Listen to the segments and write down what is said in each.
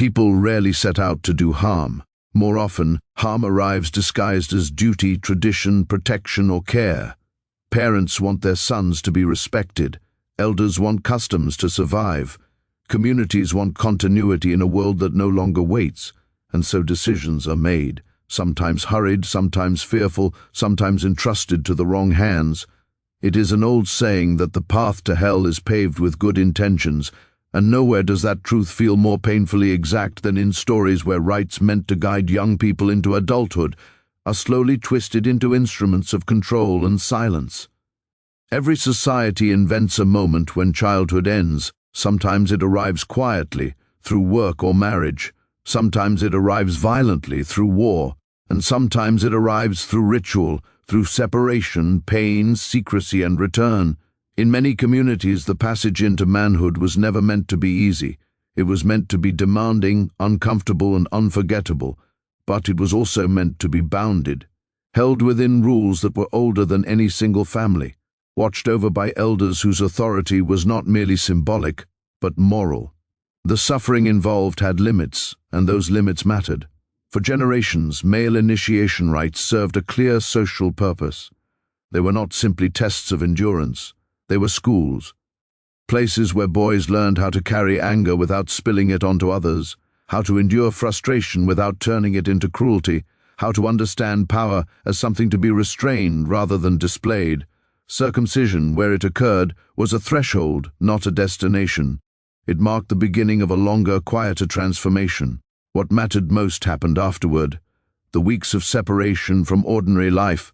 People rarely set out to do harm. More often, harm arrives disguised as duty, tradition, protection, or care. Parents want their sons to be respected. Elders want customs to survive. Communities want continuity in a world that no longer waits, and so decisions are made, sometimes hurried, sometimes fearful, sometimes entrusted to the wrong hands. It is an old saying that the path to hell is paved with good intentions, and nowhere does that truth feel more painfully exact than in stories where rights meant to guide young people into adulthood are slowly twisted into instruments of control and silence. Every society invents a moment when childhood ends. Sometimes it arrives quietly, through work or marriage. Sometimes it arrives violently, through war. And sometimes it arrives through ritual, through separation, pain, secrecy, and return. In many communities, the passage into manhood was never meant to be easy. It was meant to be demanding, uncomfortable, and unforgettable. But it was also meant to be bounded, held within rules that were older than any single family, watched over by elders whose authority was not merely symbolic, but moral. The suffering involved had limits, and those limits mattered. For generations, male initiation rites served a clear social purpose. They were not simply tests of endurance. They were schools, places where boys learned how to carry anger without spilling it onto others, how to endure frustration without turning it into cruelty, how to understand power as something to be restrained rather than displayed. Circumcision, where it occurred, was a threshold, not a destination. It marked the beginning of a longer, quieter transformation. What mattered most happened afterward. The weeks of separation from ordinary life.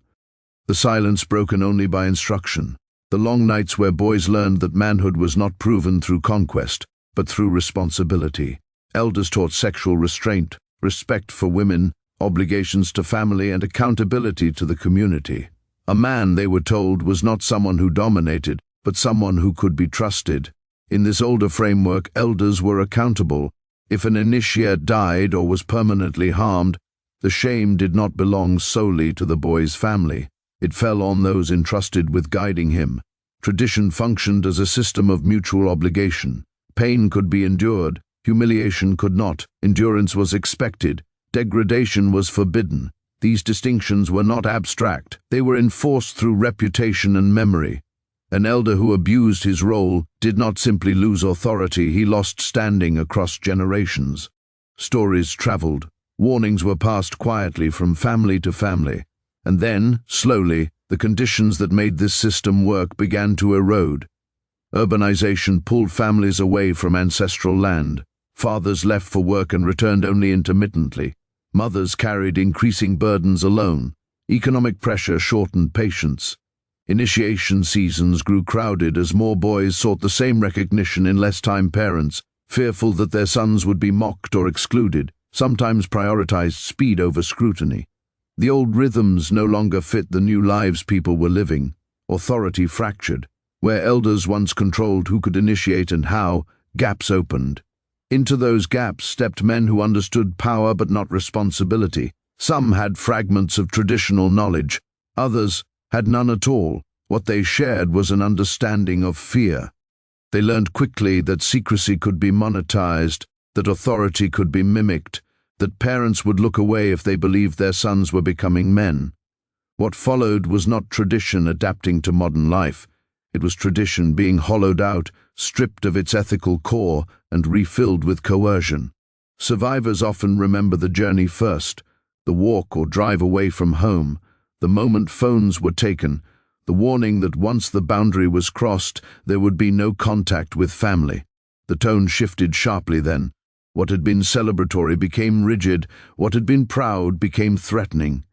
The silence broken only by instruction. The long nights where boys learned that manhood was not proven through conquest, but through responsibility. Elders taught sexual restraint, respect for women, obligations to family, and accountability to the community. A man, they were told, was not someone who dominated, but someone who could be trusted. In this older framework, elders were accountable. If an initiate died or was permanently harmed, the shame did not belong solely to the boy's family. It fell on those entrusted with guiding him. Tradition functioned as a system of mutual obligation. Pain could be endured, humiliation could not. Endurance was expected, degradation was forbidden. These distinctions were not abstract. They were enforced through reputation and memory. An elder who abused his role did not simply lose authority, he lost standing across generations. Stories traveled. Warnings were passed quietly from family to family. And then, slowly, the conditions that made this system work began to erode. Urbanization pulled families away from ancestral land. Fathers left for work and returned only intermittently. Mothers carried increasing burdens alone. Economic pressure shortened patience. Initiation seasons grew crowded as more boys sought the same recognition in less-time parents, fearful that their sons would be mocked or excluded, sometimes prioritized speed over scrutiny. The old rhythms no longer fit the new lives people were living. Authority fractured. Where elders once controlled who could initiate and how, gaps opened. Into those gaps stepped men who understood power but not responsibility. Some had fragments of traditional knowledge. Others had none at all. What they shared was an understanding of fear. They learned quickly that secrecy could be monetized, that authority could be mimicked, that parents would look away if they believed their sons were becoming men. What followed was not tradition adapting to modern life. It was tradition being hollowed out, stripped of its ethical core, and refilled with coercion. Survivors often remember the journey first, the walk or drive away from home, the moment phones were taken, the warning that once the boundary was crossed, there would be no contact with family. The tone shifted sharply then. What had been celebratory became rigid, what had been proud became threatening.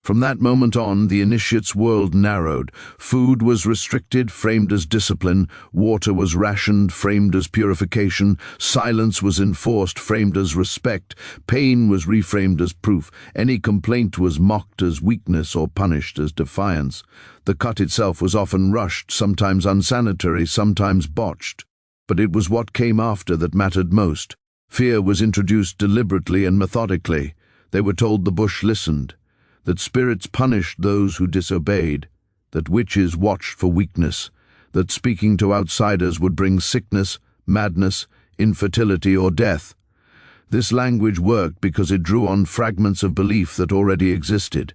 From that moment on, the initiate's world narrowed. Food was restricted, framed as discipline. Water was rationed, framed as purification. Silence was enforced, framed as respect. Pain was reframed as proof. Any complaint was mocked as weakness or punished as defiance. The cut itself was often rushed, sometimes unsanitary, sometimes botched. But it was what came after that mattered most. Fear was introduced deliberately and methodically. They were told the bush listened, that spirits punished those who disobeyed, that witches watched for weakness, that speaking to outsiders would bring sickness, madness, infertility, or death. This language worked because it drew on fragments of belief that already existed.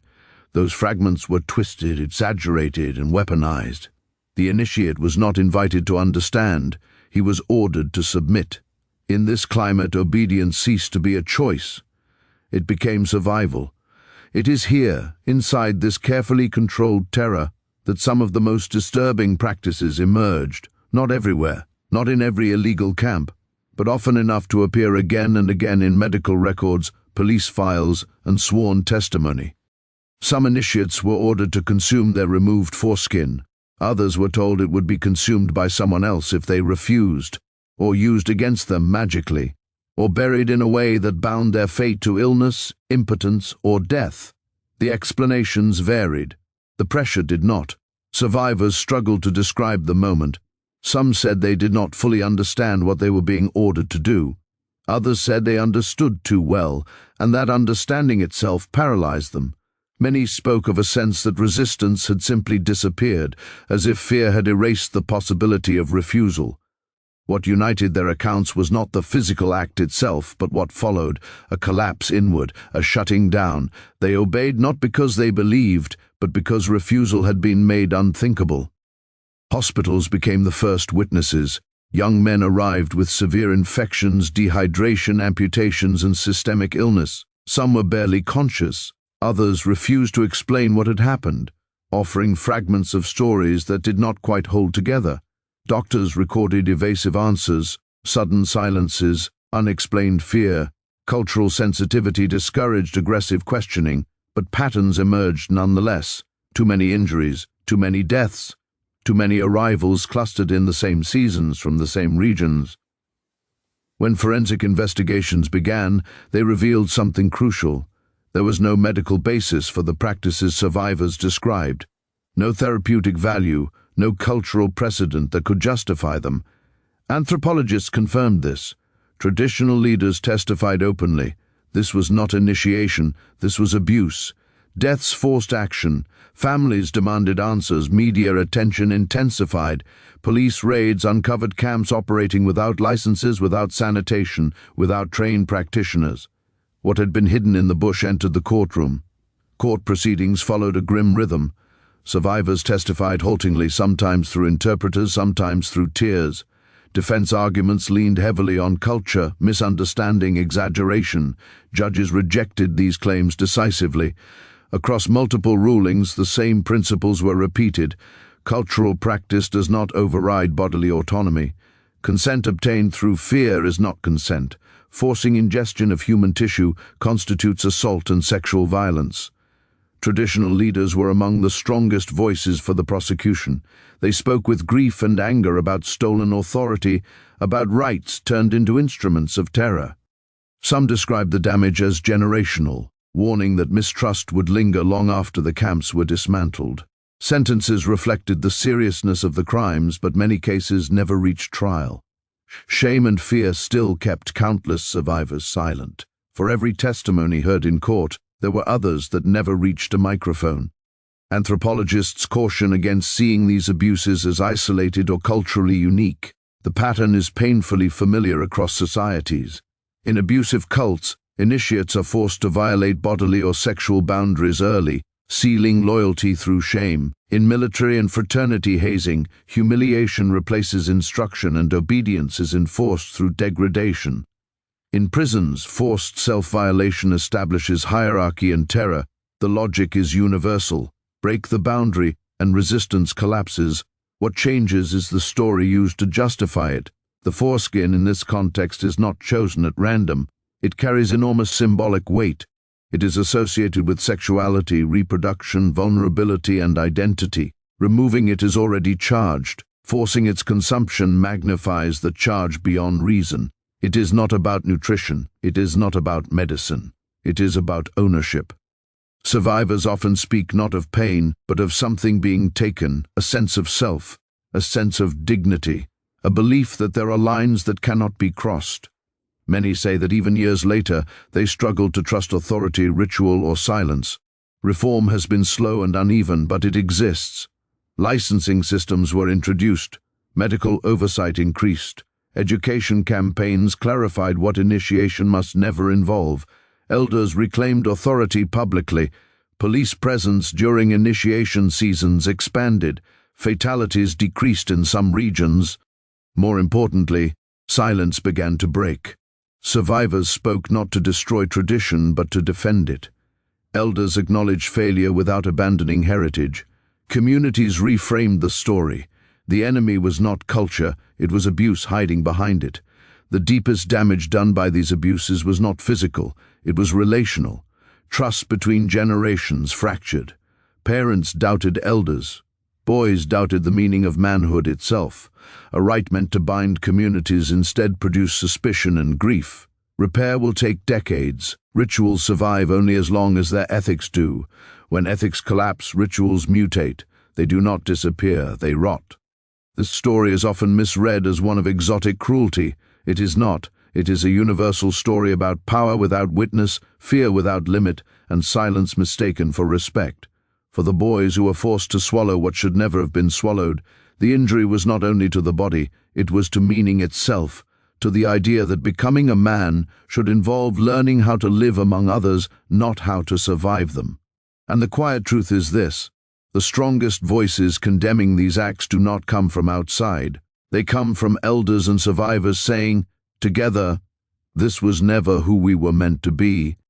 Those fragments were twisted, exaggerated, and weaponized. The initiate was not invited to understand, he was ordered to submit. In this climate, obedience ceased to be a choice. It became survival. It is here, inside this carefully controlled terror, that some of the most disturbing practices emerged, not everywhere, not in every illegal camp, but often enough to appear again and again in medical records, police files, and sworn testimony. Some initiates were ordered to consume their removed foreskin. Others were told it would be consumed by someone else if they refused, or used against them magically, or buried in a way that bound their fate to illness, impotence, or death. The explanations varied. The pressure did not. Survivors struggled to describe the moment. Some said they did not fully understand what they were being ordered to do. Others said they understood too well, and that understanding itself paralyzed them. Many spoke of a sense that resistance had simply disappeared, as if fear had erased the possibility of refusal. What united their accounts was not the physical act itself, but what followed, a collapse inward, a shutting down. They obeyed not because they believed, but because refusal had been made unthinkable. Hospitals became the first witnesses. Young men arrived with severe infections, dehydration, amputations, and systemic illness. Some were barely conscious. Others refused to explain what had happened, offering fragments of stories that did not quite hold together. Doctors recorded evasive answers, sudden silences, unexplained fear. Cultural sensitivity discouraged aggressive questioning, but patterns emerged nonetheless. Too many injuries, too many deaths, too many arrivals clustered in the same seasons from the same regions. When forensic investigations began, they revealed something crucial. There was no medical basis for the practices survivors described, no therapeutic value, no cultural precedent that could justify them. Anthropologists confirmed this. Traditional leaders testified openly. This was not initiation, this was abuse. Deaths forced action. Families demanded answers. Media attention intensified. Police raids uncovered camps operating without licenses, without sanitation, without trained practitioners. What had been hidden in the bush entered the courtroom. Court proceedings followed a grim rhythm. Survivors testified haltingly, sometimes through interpreters, sometimes through tears. Defense arguments leaned heavily on culture, misunderstanding, exaggeration. Judges rejected these claims decisively. Across multiple rulings, the same principles were repeated. Cultural practice does not override bodily autonomy. Consent obtained through fear is not consent. Forcing ingestion of human tissue constitutes assault and sexual violence. Traditional leaders were among the strongest voices for the prosecution. They spoke with grief and anger about stolen authority, about rights turned into instruments of terror. Some described the damage as generational, warning that mistrust would linger long after the camps were dismantled. Sentences reflected the seriousness of the crimes, but many cases never reached trial. Shame and fear still kept countless survivors silent. For every testimony heard in court, there were others that never reached a microphone. Anthropologists caution against seeing these abuses as isolated or culturally unique. The pattern is painfully familiar across societies. In abusive cults, initiates are forced to violate bodily or sexual boundaries early, sealing loyalty through shame. In military and fraternity hazing, humiliation replaces instruction and obedience is enforced through degradation. In prisons, forced self-violation establishes hierarchy and terror. The logic is universal. Break the boundary, and resistance collapses. What changes is the story used to justify it. The foreskin in this context is not chosen at random. It carries enormous symbolic weight. It is associated with sexuality, reproduction, vulnerability, and identity. Removing it is already charged. Forcing its consumption magnifies the charge beyond reason. It is not about nutrition. It is not about medicine. It is about ownership. Survivors often speak not of pain, but of something being taken, a sense of self, a sense of dignity, a belief that there are lines that cannot be crossed. Many say that even years later, they struggled to trust authority, ritual, or silence. Reform has been slow and uneven, but it exists. Licensing systems were introduced. Medical oversight increased. Education campaigns clarified what initiation must never involve. Elders reclaimed authority publicly. Police presence during initiation seasons expanded. Fatalities decreased in some regions. More importantly, silence began to break. Survivors spoke not to destroy tradition but to defend it. Elders acknowledged failure without abandoning heritage. Communities reframed the story. The enemy was not culture, it was abuse hiding behind it. The deepest damage done by these abuses was not physical, it was relational. Trust between generations fractured. Parents doubted elders. Boys doubted the meaning of manhood itself. A rite meant to bind communities instead produced suspicion and grief. Repair will take decades. Rituals survive only as long as their ethics do. When ethics collapse, rituals mutate. They do not disappear, they rot. This story is often misread as one of exotic cruelty. It is not. It is a universal story about power without witness, fear without limit, and silence mistaken for respect. For the boys who were forced to swallow what should never have been swallowed, the injury was not only to the body, it was to meaning itself, to the idea that becoming a man should involve learning how to live among others, not how to survive them. And the quiet truth is this: the strongest voices condemning these acts do not come from outside. They come from elders and survivors saying, together, this was never who we were meant to be.